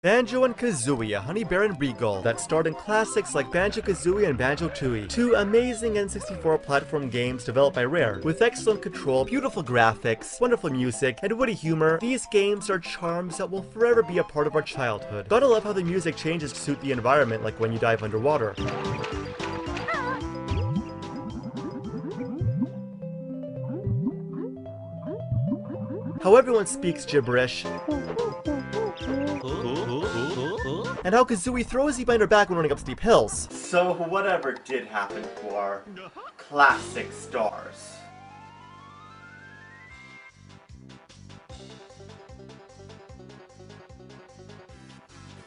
Banjo and Kazooie, a honey bear and beagle that starred in classics like Banjo-Kazooie and Banjo-Tooie. Two amazing N64 platform games developed by Rare. With excellent control, beautiful graphics, wonderful music, and witty humor, these games are charms that will forever be a part of our childhood. Gotta love how the music changes to suit the environment, like when you dive underwater. How everyone speaks gibberish, and how Kazooie throws you behind her back when running up steep hills. So whatever did happen to our classic stars?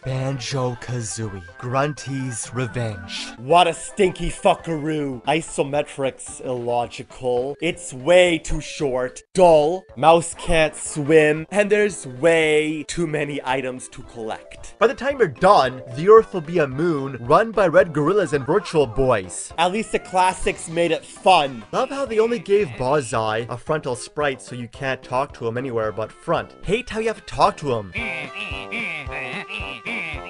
Banjo-Kazooie, Grunty's Revenge. What a stinky fuckaroo. Isometrics illogical. It's way too short. Dull. Mouse can't swim. And there's way too many items to collect. By the time you're done, the Earth will be a moon run by red gorillas and virtual boys. At least the classics made it fun. Love how they only gave Bullseye a frontal sprite so you can't talk to him anywhere but front. Hate how you have to talk to him.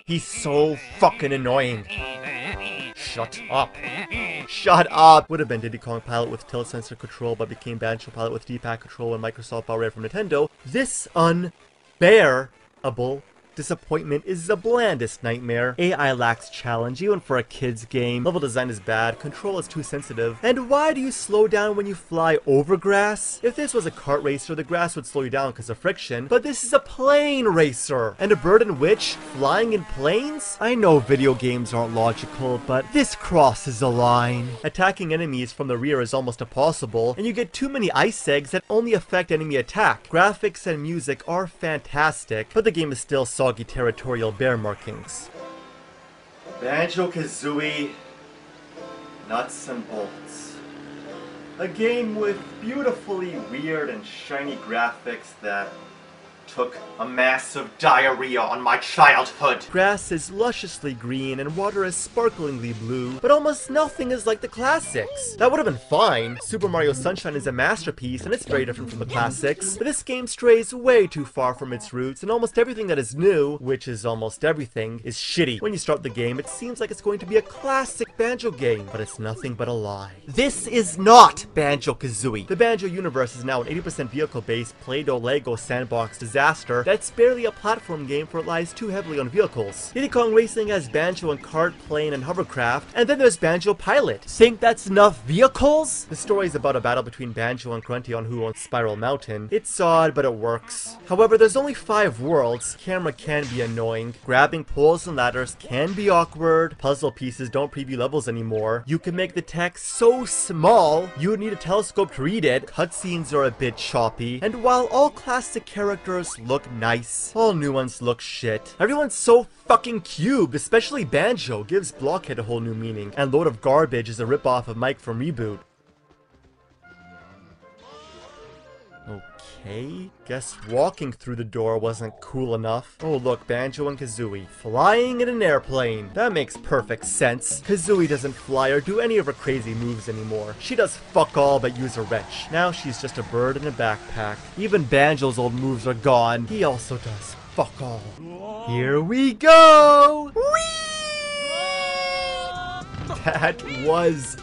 He's so fucking annoying. Shut up. Shut up! Would have been Diddy Kong Pilot with tilt sensor control, but became Banjo Pilot with D-pad control when Microsoft bought Rare from Nintendo. This unbearable disappointment is the blandest nightmare. AI lacks challenge, even for a kid's game. Level design is bad, control is too sensitive. And why do you slow down when you fly over grass? If this was a kart racer, the grass would slow you down because of friction, but this is a plane racer! And a bird and witch flying in planes? I know video games aren't logical, but this crosses a line. Attacking enemies from the rear is almost impossible, and you get too many ice eggs that only affect enemy attack. Graphics and music are fantastic, but the game is still soggy territorial bear markings. Banjo-Kazooie Nuts and Bolts. A game with beautifully weird and shiny graphics that took a massive diarrhea on my childhood. Grass is lusciously green and water is sparklingly blue, but almost nothing is like the classics. That would have been fine. Super Mario Sunshine is a masterpiece and it's very different from the classics, but this game strays way too far from its roots, and almost everything that is new, which is almost everything, is shitty. When you start the game, it seems like it's going to be a classic Banjo game, but it's nothing but a lie. This is not Banjo-Kazooie. The Banjo universe is now an 80% vehicle-based Play-Doh Lego sandbox disaster that's barely a platform game, for it lies too heavily on vehicles. Diddy Kong Racing has Banjo and kart, plane, and hovercraft, and then there's Banjo Pilot. Think that's enough vehicles? The story is about a battle between Banjo and Grunty on who owns Spiral Mountain. It's odd, but it works. However, there's only 5 worlds, camera can be annoying, grabbing poles and ladders can be awkward, puzzle pieces don't preview levels anymore, you can make the text so small you would need a telescope to read it, cutscenes are a bit choppy, and while all classic characters look nice, all new ones look shit. Everyone's so fucking cubed, especially Banjo gives Blockhead a whole new meaning, and Load of Garbage is a ripoff of Mike from Reboot. Okay, guess walking through the door wasn't cool enough. Oh look, Banjo and Kazooie flying in an airplane. That makes perfect sense. Kazooie doesn't fly or do any of her crazy moves anymore. She does fuck all but use a wrench. Now she's just a bird in a backpack. Even Banjo's old moves are gone. He also does fuck all. Here we go! Whee! That was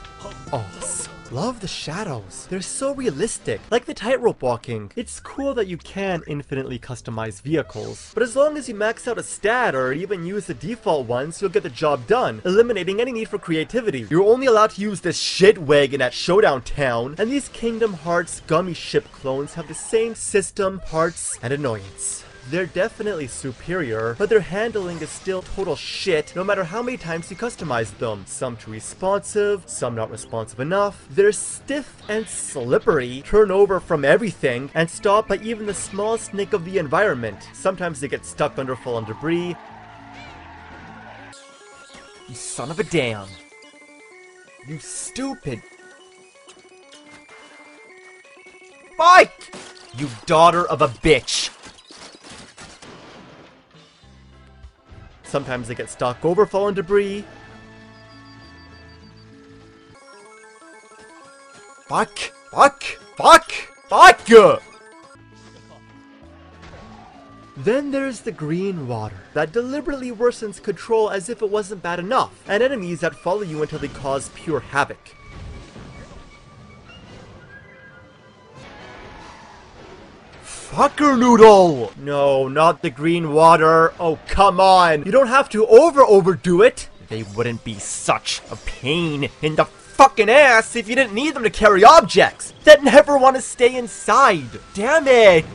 awesome. Love the shadows. They're so realistic, like the tightrope walking. It's cool that you can infinitely customize vehicles, but as long as you max out a stat or even use the default ones, you'll get the job done, eliminating any need for creativity. You're only allowed to use this shit wagon at Showdown Town, and these Kingdom Hearts gummy ship clones have the same system, parts, and annoyance. They're definitely superior, but their handling is still total shit no matter how many times you customize them. Some too responsive, some not responsive enough. They're stiff and slippery, turn over from everything, and stop by even the smallest nick of the environment. Sometimes they get stuck under fallen debris. You son of a damn. You stupid bike! You daughter of a bitch! Sometimes they get stuck over fallen debris. Fuck! Fuck! Fuck! Fuck! Then there's the green water, that deliberately worsens control as if it wasn't bad enough, and enemies that follow you until they cause pure havoc. Fucker noodle! No, not the green water. Oh, come on. You don't have to overdo it. They wouldn't be such a pain in the fucking ass if you didn't need them to carry objects that never want to stay inside. Damn it!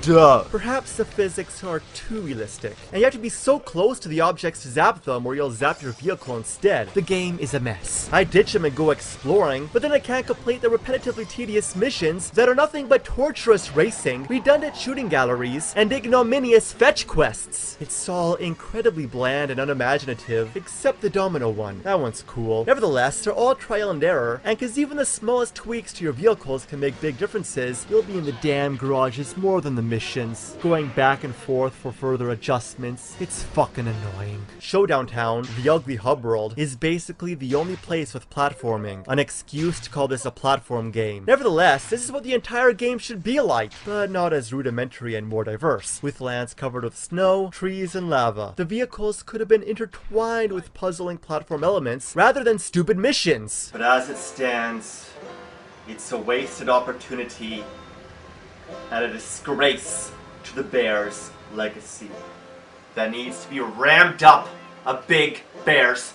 Perhaps the physics are too realistic, and you have to be so close to the objects to zap them or you'll zap your vehicle instead. The game is a mess. I ditch them and go exploring, but then I can't complete the repetitively tedious missions that are nothing but torturous racing, redundant shooting galleries, and ignominious fetch quests. It's all incredibly bland and unimaginative, except the domino one. That one's cool. Nevertheless, they're all trial and error, and cause even the smallest tweaks to your vehicles can make big differences, you'll be in the damn garages more than the missions, going back and forth for further adjustments. It's fucking annoying. Showdown Town, the ugly hub world, is basically the only place with platforming, an excuse to call this a platform game. Nevertheless, this is what the entire game should be like, but not as rudimentary and more diverse, with lands covered with snow, trees, and lava. The vehicles could have been intertwined with puzzling platform elements rather than stupid missions. But as it stands, it's a wasted opportunity and a disgrace to the Bears' legacy that needs to be ramped up a big Bears